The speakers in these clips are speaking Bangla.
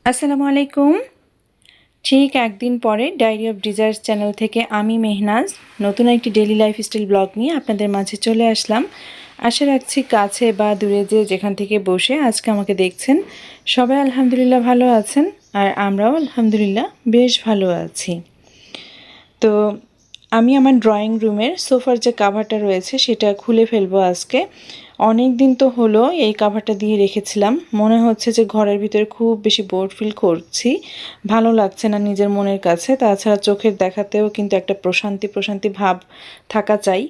আসসালামু আলাইকুম। ঠিক একদিন পরে ডায়েরি অফ ডিজায়ার্স চ্যানেল থেকে আমি মেহনাজ নতুন একটি ডেইলি লাইফস্টাইল ব্লগ নিয়ে আপনাদের মাঝে চলে আসলাম। আশা রাখছি কাছে বা দূরে যেখান থেকে বসে আজকে আমাকে দেখছেন সবাই আলহামদুলিল্লাহ ভালো আছেন, আর আমরাও আলহামদুলিল্লাহ বেশ ভালো আছি। তো আমি আমার ড্রয়িং রুমের সোফার যে কাভারটা রয়েছে সেটা খুলে ফেলবো আজকে। অনেক দিন তো হলো এই কাভারটা দিয়ে রেখেছিলাম, মনে হচ্ছে যে ঘরের ভিতরে খুব বেশি বোর ফিল করছি, ভালো লাগছে না নিজের মনের কাছে। তাছাড়া চোখের দেখাতেও কিন্তু একটা প্রশান্তি প্রশান্তি ভাব থাকা চাই।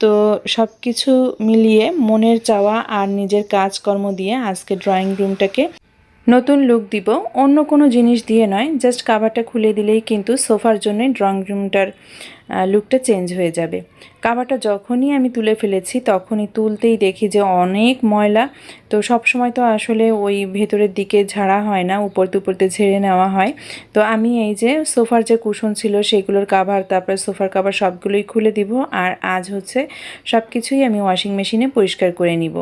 তো সব কিছু মিলিয়ে মনের চাওয়া আর নিজের কাজকর্ম দিয়ে আজকে ড্রয়িং রুমটাকে নতুন লুক দিব। অন্য কোনো জিনিস দিয়ে নয়, জাস্ট কাভারটা খুলে দিলেই কিন্তু সোফার জন্যই ড্রয়িং রুমটার লুকটা চেঞ্জ হয়ে যাবে। কাভারটা যখনই আমি তুলে ফেলেছি তখনই তুলতেই দেখি যে অনেক ময়লা। তো সব সময় তো আসলে ওই ভেতরের দিকে ঝাড়া হয় না, উপরতে ঝেড়ে নেওয়া হয়। তো আমি এই যে সোফার যে কুশন ছিল সেগুলোর কাভার, তারপরে সোফার কাভার সবগুলোই খুলে দিব। আর আজ হচ্ছে সব কিছুই আমি ওয়াশিং মেশিনে পরিষ্কার করে নিব।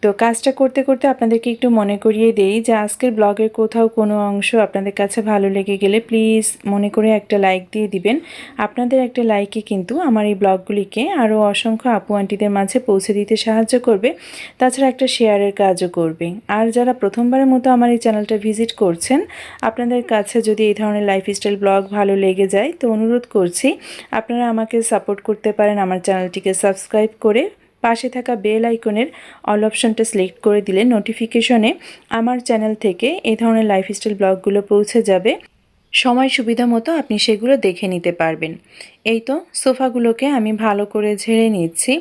তো কাজটা করতে করতে আপনাদেরকে একটু মনে করিয়ে দেই যে আজকের ব্লগের কোথাও কোনো অংশ আপনাদের কাছে ভালো লেগে গেলে প্লিজ মনে করে একটা লাইক দিয়ে দিবেন। আপনাদের একটা লাইকে কিন্তু আমার এই ব্লগগুলিকে আরও অসংখ্য আপু আন্টিদের মাঝে পৌঁছে দিতে সাহায্য করবে, তাছাড়া একটা শেয়ারের কাজও করবে। আর যারা প্রথমবারের মতো আমার এই চ্যানেলটা ভিজিট করছেন, আপনাদের কাছে যদি এই ধরনের লাইফস্টাইল ব্লগ ভালো লেগে যায় তো অনুরোধ করছি আপনারা আমাকে সাপোর্ট করতে পারেন আমার চ্যানেলটিকে সাবস্ক্রাইব করে পাশে থাকা বেল আইকনের অল অপশনটা সিলেক্ট করে দিলে নোটিফিকেশনে আমার চ্যানেল থেকে এই ধরনের লাইফস্টাইল ব্লগগুলো পৌঁছে যাবে। সময় সুবিধা মতো আপনি সেগুলো দেখে নিতে পারবেন। এই তো সোফাগুলোকে আমি ভালো করে ঝেড়ে নিচ্ছি।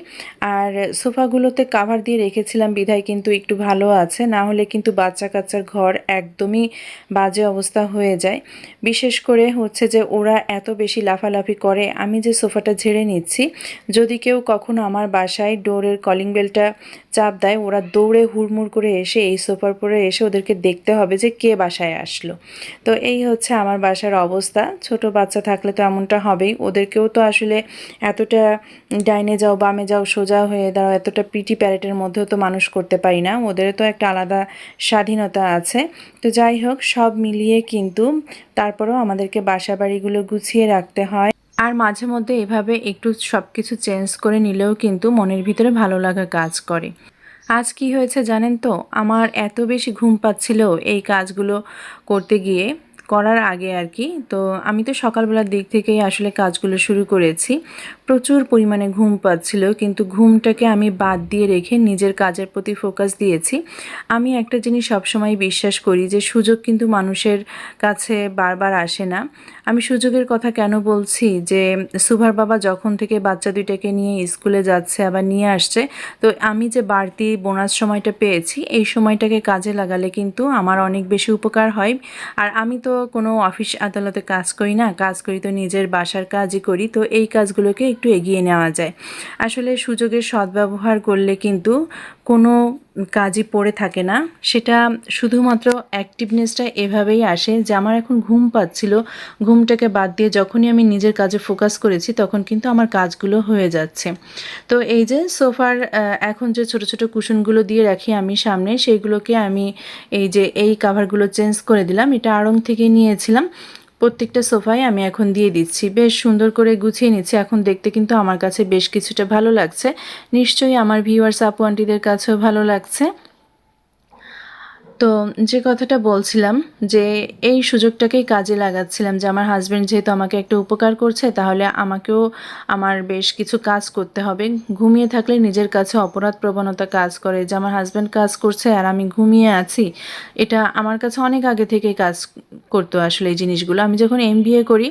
আর সোফাগুলোতে কাভার দিয়ে রেখেছিলাম বিধায় কিন্তু একটু ভালো আছে, না হলে কিন্তু বাচ্চা কাচ্চার ঘর একদমই বাজে অবস্থা হয়ে যায়। বিশেষ করে হচ্ছে যে ওরা এত বেশি লাফালাফি করে। আমি যে সোফাটা ঝেড়ে নিচ্ছি, যদি কেউ কখনো আমার বাসায় ডোরের কলিং বেলটা চাপ দেয়, ওরা দৌড়ে হুড়মুড় করে এসে এই সোফার পরে এসে ওদেরকে দেখতে হবে যে কে বাসায় আসলো। তো এই হচ্ছে আমার বাসার অবস্থা। ছোট বাচ্চা থাকলে তো এমনটা হবেই। ওদেরকেও তো আসলে এতটা ডাইনে যাও বামে যাও সোজা হয়ে দাঁড়াও এতটা পিটি প্যারেটের মধ্যেও তো মানুষ করতে পারি না, ওদের তো একটা আলাদা স্বাধীনতা আছে। তো যাই হোক, সব মিলিয়ে কিন্তু তারপরেও আমাদেরকে বাসা বাড়িগুলো গুছিয়ে রাখতে হয়। আর মাঝে মধ্যে এভাবে একটু সব কিছু চেঞ্জ করে নিলেও কিন্তু মনের ভিতরে ভালো লাগা কাজ করে। আজ কি হয়েছে জানেন তো, আমার এত বেশি ঘুম পাচ্ছিল এই কাজগুলো করতে গিয়ে, করার আগে আর কি। তো আমি তো সকালবেলার দিক থেকেই আসলে কাজগুলো শুরু করেছি। প্রচুর পরিমাণে ঘুম পাচ্ছিল, কিন্তু ঘুমটাকে আমি বাদ দিয়ে রেখে নিজের কাজের প্রতি ফোকাস দিয়েছি। আমি একটা জিনিস সবসময় বিশ্বাস করি যে সুযোগ কিন্তু মানুষের কাছে বারবার আসে না। আমি সুযোগের কথা কেন বলছি, যে সুভার বাবা যখন থেকে বাচ্চা দুইটাকে নিয়ে স্কুলে যাচ্ছে আবার নিয়ে আসছে, তো আমি যে বাড়তি বোনাস সময়টা পেয়েছি এই সময়টাকে কাজে লাগালে কিন্তু আমার অনেক বেশি উপকার হয়। আর আমি তো কোনো অফিস আদালতে কাজ করি না, কাজ করি তো নিজের বাসার কাজই করি। তো এই কাজগুলোকে একটু এগিয়ে নেওয়া যায়। আসলে সুযোগের সদ্ব্যবহার করলে কিন্তু কোনো কাজই পড়ে থাকে না। সেটা শুধুমাত্র অ্যাক্টিভনেসটা এভাবেই আসে যে আমার এখন ঘুম পাচ্ছিল, ঘুমটাকে বাদ দিয়ে যখনই আমি নিজের কাজে ফোকাস করেছি তখন কিন্তু আমার কাজগুলো হয়ে যাচ্ছে। তো এই যে সোফার এখন যে ছোট ছোট কুশনগুলো দিয়ে রাখি আমি সামনে, সেইগুলোকে আমি এই যে এই কাভারগুলো চেঞ্জ করে দিলাম। এটা আড়ং থেকে নিয়েছিলাম। প্রত্যেকটা সোফায় আমি এখন দিয়ে দিচ্ছি, বেশ সুন্দর করে গুছিয়ে নিচ্ছি। এখন দেখতে কিন্তু আমার কাছে বেশ কিছুটা ভালো লাগছে, নিশ্চয়ই আমার ভিউয়ার্স আপু আন্টিদের কাছেও ভালো লাগছে। তো যে কথাটা বলছিলাম, যে এই সুযোগটাকেই কাজে লাগাচ্ছিলাম যে আমার হাজব্যান্ড যেহেতু আমাকে একটা উপকার করছে, তাহলে আমাকেও আমার বেশ কিছু কাজ করতে হবে। ঘুমিয়ে থাকলে নিজের কাছে অপরাধ প্রবণতা কাজ করে যে আমার হাজব্যান্ড কাজ করছে আর আমি ঘুমিয়ে আছি। এটা আমার কাছে অনেক আগে থেকেই কাজ করতো আসলে এই জিনিসগুলো। আমি যখন এমবিএ করি,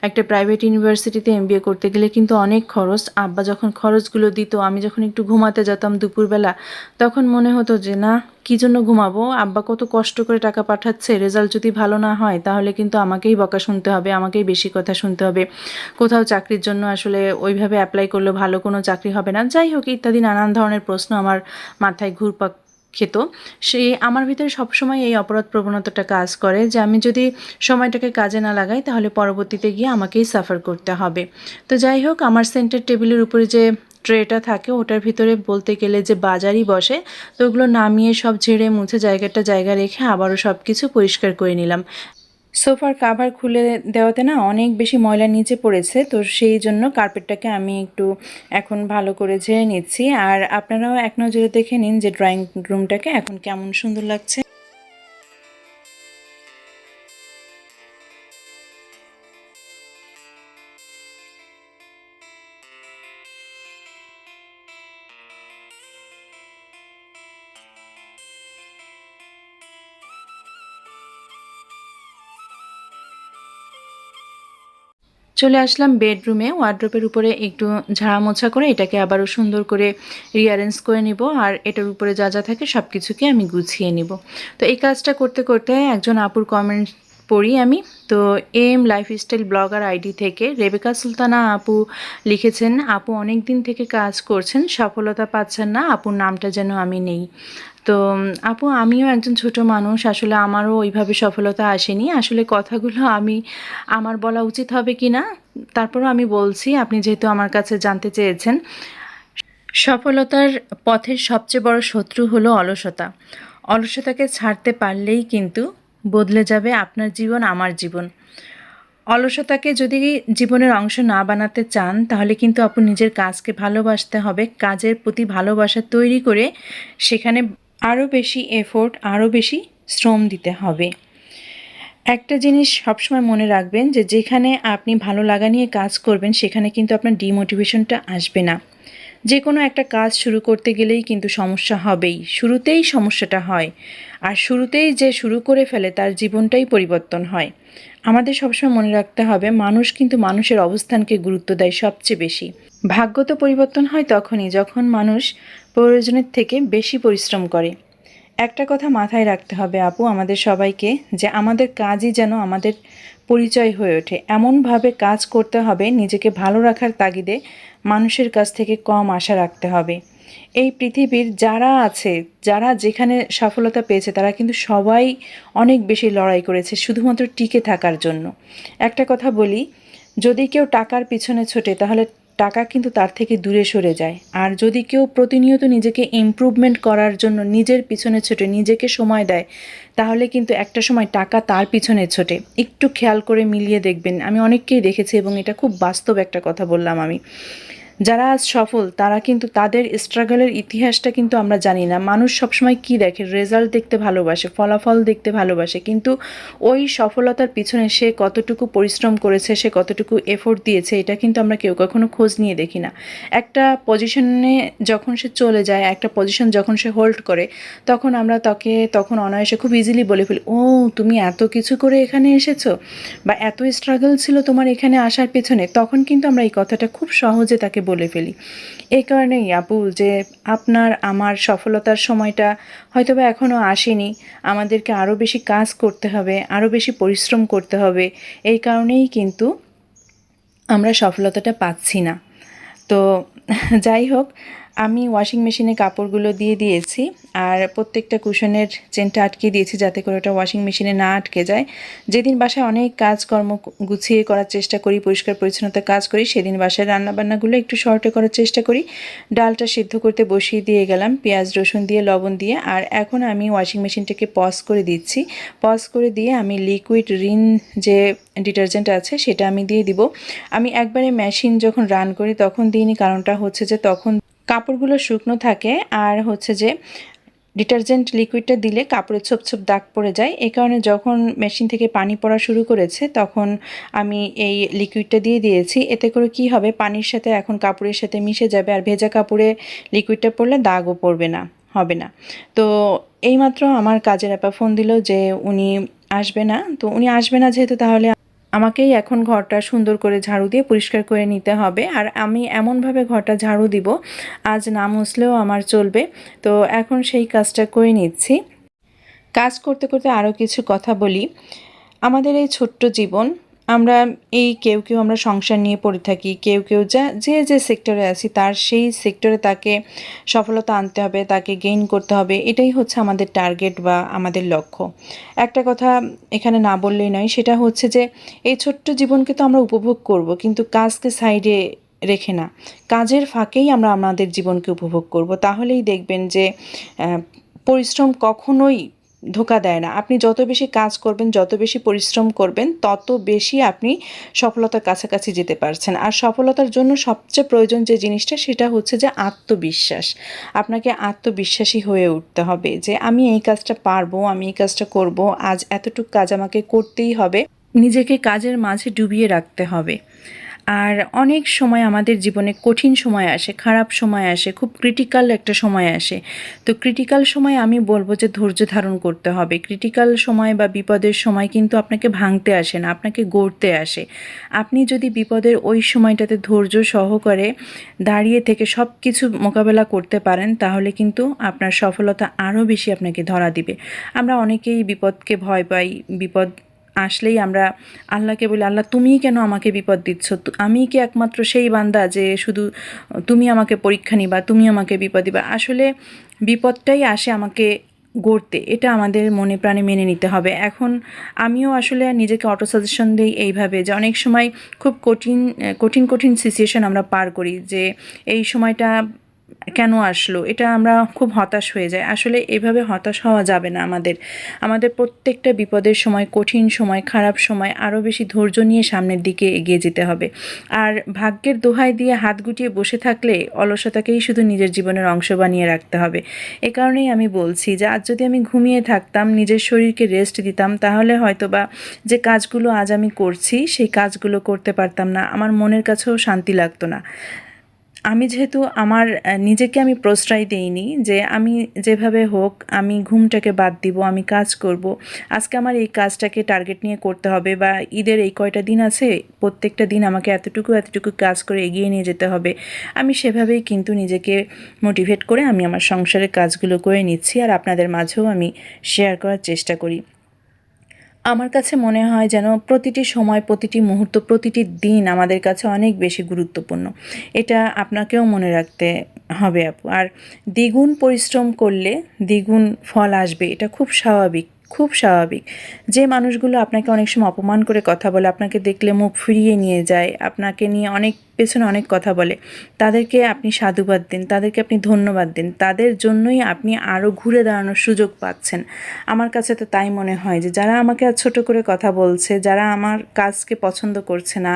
একটা প্রাইভেট ইউনিভার্সিটিতে এমবিএ করতে গেলে কিন্তু অনেক খরচ। আব্বা যখন খরচগুলো দিত, আমি যখন একটু ঘুমাতে যেতাম দুপুরবেলা, তখন মনে হতো যে না, কী জন্য ঘুমাবো, আব্বা কত কষ্ট করে টাকা পাঠাচ্ছে, রেজাল্ট যদি ভালো না হয় তাহলে কিন্তু আমাকেই বকা শুনতে হবে, আমাকেই বেশি কথা শুনতে হবে, কোথাও চাকরির জন্য আসলে ওইভাবে অ্যাপ্লাই করলে ভালো কোনো চাকরি হবে না, যাই হোক ইত্যাদি নানান ধরনের প্রশ্ন আমার মাথায় ঘুরপাক খেত। আমার ভিতরে সবসময় এই অপরাধ প্রবণতাটা কাজ করে যে আমি যদি সময়টাকে কাজে না লাগাই তাহলে পরবর্তীতে গিয়ে আমাকেই সাফার করতে হবে। তো যাই হোক, আমার সেন্টার টেবিলের উপরে যে ট্রেটা থাকে ওটার ভিতরে বলতে গেলে যে বাজারই বসে, তো ওগুলো নামিয়ে সব ঝেড়ে মুছে জায়গা রেখে আবারও সব কিছু পরিষ্কার করে নিলাম। সোফার কাভার খুলে দেওয়াতে না অনেক বেশি ময়লা নিচে পড়েছে, তো সেই জন্য কার্পেটটাকে আমি একটু এখন ভালো করে ঝেড়ে নিচ্ছি। আর আপনারাও এক নজরে দেখে নিন যে ড্রয়িং রুমটাকে এখন কেমন সুন্দর লাগছে। চলে আসলাম বেডরুমে। ওয়ার্ড্রোবের উপরে একটু ঝাড়া মোছা করে এটাকে আবারও সুন্দর করে রিঅ্যারেঞ্জ করে নিব, আর এটার উপরে যা যা থাকে সব কিছুকে আমি গুছিয়ে নিব। তো এই কাজটা করতে করতে একজন আপুর কমেন্ট পড়ি আমি। তো লাইফস্টাইল ব্লগার আইডি থেকে রেবেকা সুলতানা আপু লিখেছেন, আপু অনেক দিন থেকে কাজ করছেন, সফলতা পাচ্ছেন না, আপুর নামটা যেন আমি নেই। তো আপু আমিও একজন ছোট মানুষ, আসলে আমারও ওইভাবে সফলতা আসেনি। আসলে কথাগুলো আমার বলা উচিত হবে কি না, তারপরও আমি বলছি, আপনি যেহেতু আমার কাছে জানতে চেয়েছেন। সফলতার পথের সবচেয়ে বড় শত্রু হলো অলসতা। অলসতাকে ছাড়তে পারলেই কিন্তু বদলে যাবে আপনার জীবন, আমার জীবন। অলসতাকে যদি জীবনের অংশ না বানাতে চান তাহলে কিন্তু আপনি নিজের কাজকে ভালোবাসতে হবে, কাজের প্রতি ভালোবাসা তৈরি করে সেখানে আরও বেশি এফোর্ট, আরও বেশি শ্রম দিতে হবে। একটা জিনিস সবসময় মনে রাখবেন যে যেখানে আপনি ভালো লাগা নিয়ে কাজ করবেন সেখানে কিন্তু আপনার ডিমোটিভেশনটা আসবে না। যে কোনো একটা কাজ শুরু করতে গেলেই কিন্তু সমস্যা হবেই, শুরুতেই সমস্যাটা হয়। আর শুরুতেই যে শুরু করে ফেলে তার জীবনটাই পরিবর্তন হয়। আমাদের সবসময় মনে রাখতে হবে মানুষ কিন্তু মানুষের অবস্থানকে গুরুত্ব দেয় সবচেয়ে বেশি। ভাগ্য তো পরিবর্তন হয় তখনই যখন মানুষ প্রয়োজনের থেকে বেশি পরিশ্রম করে। একটা কথা মাথায় রাখতে হবে আপু আমাদের সবাইকে, যে আমাদের কাজই যেন আমাদের পরিচয় হয়ে ওঠে। এমনভাবে কাজ করতে হবে নিজেকে ভালো রাখার তাগিদে মানুষের কাছ থেকে কম আশা রাখতে হবে। এই পৃথিবীর যারা আছে, যারা যেখানে সফলতা পেয়েছে তারা কিন্তু সবাই অনেক বেশি লড়াই করেছে শুধুমাত্র টিকে থাকার জন্য। একটা কথা বলি, যদি কেউ টাকার পিছনে ছোটে তাহলে টাকা কিন্তু তার থেকে দূরে সরে যায়। আর যদি কেউ প্রতিনিয়ত নিজেকে ইমপ্রুভমেন্ট করার জন্য নিজের পিছনে ছোটে, নিজেকে সময় দেয়, তাহলে কিন্তু একটা সময় টাকা তার পিছনে ছোটে। একটু খেয়াল করে মিলিয়ে দেখবেন, আমি অনেককেই দেখেছি এবং এটা খুব বাস্তব একটা কথা বললাম আমি। যারা আজ সফল তারা কিন্তু তাদের স্ট্রাগলের ইতিহাসটা কিন্তু আমরা জানি না। মানুষ সবসময় কী দেখে, রেজাল্ট দেখতে ভালোবাসে, ফলাফল দেখতে ভালোবাসে, কিন্তু ওই সফলতার পিছনে সে কতটুকু পরিশ্রম করেছে, সে কতটুকু এফোর্ট দিয়েছে এটা কিন্তু আমরা কেউ কখনো খোঁজ নিয়ে দেখি না। একটা পজিশনে যখন সে চলে যায়, একটা পজিশন যখন সে হোল্ড করে, তখন আমরা তাকে তখন অনায়াসে খুব ইজিলি বলে ফেলি, ও তুমি এত কিছু করে এখানে এসেছো, বা এত স্ট্রাগল ছিল তোমার এখানে আসার পেছনে। তখন কিন্তু আমরা এই কথাটা খুব সহজে তাকে বলে ফেলি। এই কারণেই আপু যে আপনার আমার সফলতার সময়টা হয়তোবা এখনও আসেনি, আমাদেরকে আরও বেশি কাজ করতে হবে, আরও বেশি পরিশ্রম করতে হবে। এই কারণেই কিন্তু আমরা সফলতাটা পাচ্ছি না। তো যাই হোক, আমি ওয়াশিং মেশিনে কাপড়গুলো দিয়ে দিয়েছি, আর প্রত্যেকটা কুশনের চেনটা আটকে দিয়েছি যাতে করে ওটা ওয়াশিং মেশিনে না আটকে যায়। যেদিন বাসায় অনেক কাজকর্ম গুছিয়ে করার চেষ্টা করি, পরিষ্কার পরিচ্ছন্নতা কাজ করি, সেদিন বাসায় রান্নাবান্নাগুলো একটু শর্টে করার চেষ্টা করি। ডালটা সিদ্ধ করতে বসিয়ে দিয়ে গেলাম পেঁয়াজ রসুন দিয়ে, লবণ দিয়ে। আর এখন আমি ওয়াশিং মেশিনটাকে পজ করে দিচ্ছি। পজ করে দিয়ে আমি লিকুইড রিন যে ডিটারজেন্ট আছে সেটা আমি দিয়ে দিব। আমি একবারে মেশিন যখন রান করি তখন দিইনি, কারণটা হচ্ছে যে তখন কাপড়গুলো শুকনো থাকে, আর হচ্ছে যে ডিটারজেন্ট লিকুইডটা দিলে কাপড়ে ছোপ ছোপ দাগ পড়ে যায়। এই কারণে যখন মেশিন থেকে পানি পড়া শুরু করেছে তখন আমি এই লিকুইডটা দিয়ে দিয়েছি। এতে করে কি হবে, পানির সাথে এখন কাপড়ের সাথে মিশে যাবে, আর ভেজা কাপড়ে লিকুইডটা পড়লে দাগও পড়বে না, হবে না। তো এইমাত্র আমার কাজের আপা ফোন দিল যে উনি আসবে না। তো উনি আসবে না যেহেতু, তাহলে আমাকেই এখন ঘরটা সুন্দর করে ঝাড়ু দিয়ে পরিষ্কার করে নিতে হবে। আর আমি এমনভাবে ঘরটা ঝাড়ু দিব আজ না মুছলেও আমার চলবে। তো এখন সেই কাজটা করে নিচ্ছি। কাজ করতে করতে আরও কিছু কথা বলি। আমাদের এই ছোট্ট জীবন, আমরা কেউ কেউ আমরা সংসার নিয়ে পড়ে থাকি, কেউ কেউ যে সেক্টরে আছি তার সেই সেক্টরে তাকে সফলতা আনতে হবে, তাকে গেইন করতে হবে, এটাই হচ্ছে আমাদের টার্গেট বা আমাদের লক্ষ্য। একটা কথা এখানে না বললেই নয়, সেটা হচ্ছে যে এই ছোট্ট জীবনকে তো আমরা উপভোগ করব, কিন্তু কাজকে সাইডে রেখে না, কাজের ফাঁকেই আমরা আমাদের জীবনকে উপভোগ করব। তাহলেই দেখবেন যে পরিশ্রম কখনোই ধোঁকা দেয় না। আপনি যত বেশি কাজ করবেন, যত বেশি পরিশ্রম করবেন, তত বেশি আপনি সফলতার কাছাকাছি যেতে পারছেন। আর সফলতার জন্য সবচেয়ে প্রয়োজন যে জিনিসটা, সেটা হচ্ছে যে আত্মবিশ্বাস। আপনাকে আত্মবিশ্বাসী হয়ে উঠতে হবে যে আমি এই কাজটা পারবো, আমি এই কাজটা করব, আজ এতটুকু কাজ আমাকে করতেই হবে। নিজেকে কাজের মাঝে ডুবিয়ে রাখতে হবে। আর অনেক সময় আমাদের জীবনে কঠিন সময় আসে, খারাপ সময় আসে, খুব ক্রিটিক্যাল একটা সময় আসে। তো ক্রিটিক্যাল সময় আমি বলবো যে ধৈর্য ধারণ করতে হবে। ক্রিটিক্যাল সময় বা বিপদের সময় কিন্তু আপনাকে ভাঙতে আসে না, আপনাকে গড়তে আসে। আপনি যদি বিপদের ওই সময়টাতে ধৈর্য সহকারে দাঁড়িয়ে থেকে সব কিছু মোকাবেলা করতে পারেন, তাহলে কিন্তু আপনার সফলতা আরও বেশি আপনাকে ধরা দিবে। আমরা অনেকেই বিপদকে ভয় পাই। বিপদ আসলেই আমরা আল্লাহকে বলি, আল্লাহ তুমিই কেন আমাকে বিপদ দিচ্ছ? আমি কি একমাত্র সেই বান্দা যে শুধু তুমি আমাকে পরীক্ষা নিবা, তুমি আমাকে বিপদ দিবা? আসলে বিপদটাই আসে আমাকে গড়তে, এটা আমাদের মনে প্রাণে মেনে নিতে হবে। এখন আমিও আসলে নিজেকে অটো সাজেশন দিই এইভাবে যে অনেক সময় খুব কঠিন সিচুয়েশন আমরা পার করি, যে এই সময়টা কেন আসলো, এটা আমরা খুব হতাশ হয়ে যাই। আসলে এভাবে হতাশ হওয়া যাবে না। আমাদের প্রত্যেকটা বিপদের সময়, কঠিন সময়, খারাপ সময় আরও বেশি ধৈর্য নিয়ে সামনের দিকে এগিয়ে যেতে হবে। আর ভাগ্যের দোহাই দিয়ে হাত গুটিয়ে বসে থাকলে অলসতাকেই শুধু নিজের জীবনের অংশ বানিয়ে রাখতে হবে। এ কারণেই আমি বলছি যে আজ যদি আমি ঘুমিয়ে থাকতাম, নিজের শরীরকে রেস্ট দিতাম, তাহলে হয়তোবা যে কাজগুলো আজ আমি করছি সেই কাজগুলো করতে পারতাম না, আমার মনের কাছেও শান্তি লাগতো না। আমি যেহেতু আমার নিজেকে আমি প্রশ্রয় দেইনি যে আমি যেভাবে হোক আমি ঘুমটাকে বাদ দিব, আমি কাজ করব, আজকে আমার এই কাজটাকে টার্গেট নিয়ে করতে হবে, বা ঈদের এই কয়টা দিন আছে, প্রত্যেকটা দিন আমাকে এতটুকু কাজ করে এগিয়ে নিয়ে যেতে হবে। আমি সেভাবেই কিন্তু নিজেকে মোটিভেট করে আমি আমার সংসারের কাজগুলো করে নিচ্ছি, আর আপনাদের মাঝেও আমি শেয়ার করার চেষ্টা করি। আমার কাছে মনে হয় যেন প্রতিটি সময়, প্রতিটি মুহূর্ত, প্রতিটি দিন আমাদের কাছে অনেক বেশি গুরুত্বপূর্ণ। এটা আপনাকেও মনে রাখতে হবে আপু। আর দ্বিগুণ পরিশ্রম করলে দ্বিগুণ ফল আসবে, এটা খুব স্বাভাবিক, খুব স্বাভাবিক। যে মানুষগুলো আপনাকে অনেক সময় অপমান করে কথা বলে, আপনাকে দেখলে মুখ ফিরিয়ে নিয়ে যায়, আপনাকে নিয়ে অনেক পেছনে অনেক কথা বলে, তাদেরকে আপনি সাধুবাদ দিন, তাদেরকে আপনি ধন্যবাদ দিন। তাদের জন্যই আপনি আরও ঘুরে দাঁড়ানোর সুযোগ পাচ্ছেন। আমার কাছে তো তাই মনে হয় যে যারা আমাকে আর ছোট করে কথা বলছে, যারা আমার কাজকে পছন্দ করছে না,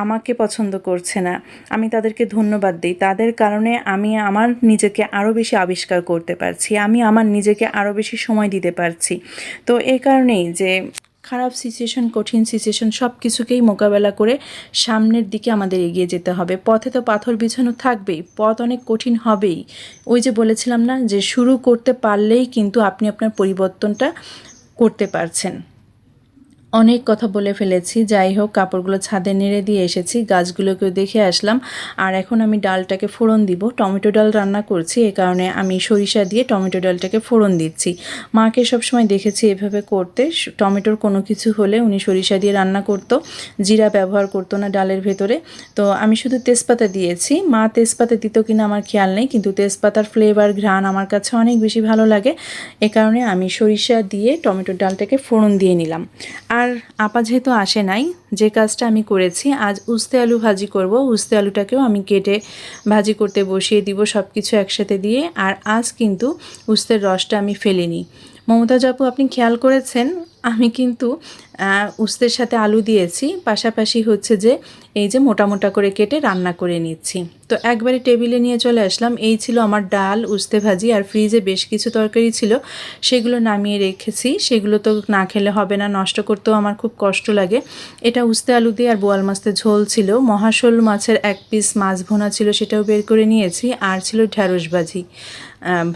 আমাকে পছন্দ করছে না, আমি তাদেরকে ধন্যবাদ দিই। তাদের কারণে আমি আমার নিজেকে আরও বেশি আবিষ্কার করতে পারছি, আমি আমার নিজেকে আরও বেশি সময় দিতে পারছি। তো এই কারণেই যে খারাপ সিচুয়েশন, কঠিন সিচুয়েশন সব কিছুকেই মোকাবেলা করে সামনের দিকে আমাদের এগিয়ে যেতে হবে। পথে তো পাথর বিছানো থাকবেই, পথ অনেক কঠিন হবেই। ওই যে বলেছিলাম না যে শুরু করতে পারলেই কিন্তু আপনি আপনার পরিবর্তনটা করতে পারছেন। অনেক কথা বলে ফেলেছি, যাই হোক কাপড়গুলো ছাদে নেড়ে দিয়ে এসেছি, গাছগুলোকেও দেখে আসলাম। আর এখন আমি ডালটাকে ফোড়ন দিব। টমেটো ডাল রান্না করছি, এ কারণে আমি সরিষা দিয়ে টমেটো ডালটাকে ফোড়ন দিচ্ছি। মাকে সবসময় দেখেছি এভাবে করতে, টমেটোর কোনো কিছু হলে উনি সরিষা দিয়ে রান্না করতো, জিরা ব্যবহার করতো না ডালের ভেতরে। তো আমি শুধু তেজপাতা দিয়েছি, মা তেজপাতা দিত কিনা আমার খেয়াল নেই, কিন্তু তেজপাতার ফ্লেভার, ঘ্রাণ আমার কাছে অনেক বেশি ভালো লাগে। এ কারণে আমি সরিষা দিয়ে টমেটোর ডালটাকে ফোড়ন দিয়ে নিলাম। আর আপা যেহেতু আসে নাই, যে কাজটা আমি করেছি, আজ উস্তে আলু ভাজি করব। উস্তে আলুটাকেও আমি কেটে ভাজি করতে বসিয়ে দিব, সব কিছু একসাথে দিয়ে। আর আজ কিন্তু উস্তের রসটা আমি ফেলিনি। মমতাজ আপু, আপনি খেয়াল করেছেন আমি কিন্তু উস্তের সাথে আলু দিয়েছি, পাশাপাশি হচ্ছে যে এই যে মোটা মোটা করে কেটে রান্না করে নিচ্ছি। তো একবারে টেবিলে নিয়ে চলে আসলাম। এই ছিল আমার ডাল, উস্তে ভাজি, আর ফ্রিজে বেশ কিছু তরকারি ছিল, সেগুলো নামিয়ে রেখেছি। সেগুলো তো না খেলে হবে না, নষ্ট করতেও আমার খুব কষ্ট লাগে। এটা উস্তে আলু দিয়ে আর বোয়াল মাছের ঝোল ছিল, মহাশোল মাছের এক পিস মাছ ভুনা ছিল, সেটাও বের করে নিয়েছি, আর ছিল ঢ্যাঁড়স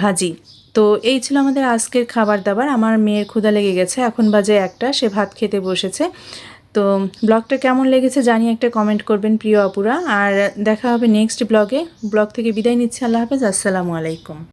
ভাজি। তো এই ছিল আমাদের আজকের খাবার দাবার। আমার মেয়ের ক্ষুধা লেগে গেছে, এখন বাজে 1টা, সে ভাত খেতে বসেছে। তো ব্লগটা কেমন লেগেছে জানিয়ে একটা কমেন্ট করবেন প্রিয় আপুরা। আর দেখা হবে নেক্সট ব্লগে। ব্লগ থেকে বিদায় নিচ্ছি। আল্লাহ হাফেজ, আসসালামু আলাইকুম।